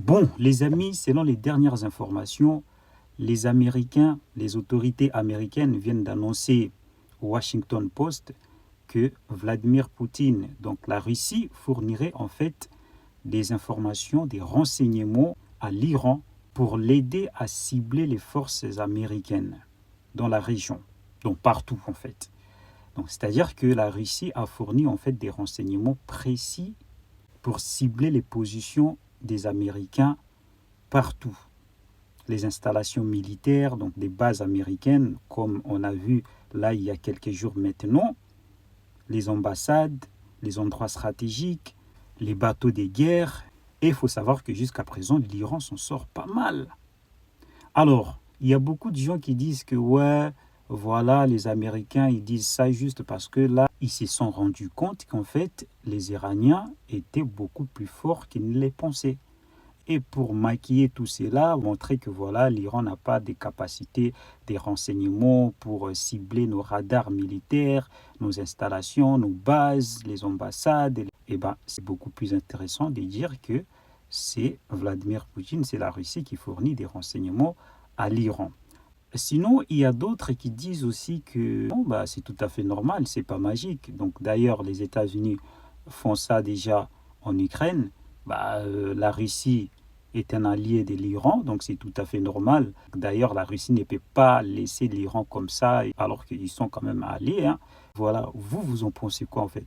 Bon, les amis, selon les dernières informations, les Américains, les autorités américaines viennent d'annoncer au Washington Post que Vladimir Poutine, donc la Russie, fournirait en fait des informations, des renseignements à l'Iran pour l'aider à cibler les forces américaines dans la région, donc partout en fait. Donc, c'est-à-dire que la Russie a fourni en fait des renseignements précis pour cibler les positions des Américains partout. Les installations militaires, donc des bases américaines, comme on a vu là il y a quelques jours maintenant, les ambassades, les endroits stratégiques, les bateaux des guerres. Et il faut savoir que jusqu'à présent, l'Iran s'en sort pas mal. Alors, il y a beaucoup de gens qui disent que ouais, voilà, les Américains, ils disent ça juste parce que là, ils se sont rendus compte qu'en fait, les Iraniens étaient beaucoup plus forts qu'ils ne les pensaient. Et pour maquiller tout cela, montrer que voilà, l'Iran n'a pas des capacités, des renseignements pour cibler nos radars militaires, nos installations, nos bases, les ambassades. Et ben, c'est beaucoup plus intéressant de dire que c'est Vladimir Poutine, c'est la Russie qui fournit des renseignements à l'Iran. Sinon, il y a d'autres qui disent aussi que bon, bah, c'est tout à fait normal, c'est pas magique. Donc d'ailleurs, les États-Unis font ça déjà en Ukraine. La Russie est un allié de l'Iran, donc c'est tout à fait normal. D'ailleurs, la Russie ne peut pas laisser l'Iran comme ça, alors qu'ils sont quand même alliés, hein. Voilà, vous en pensez quoi en fait?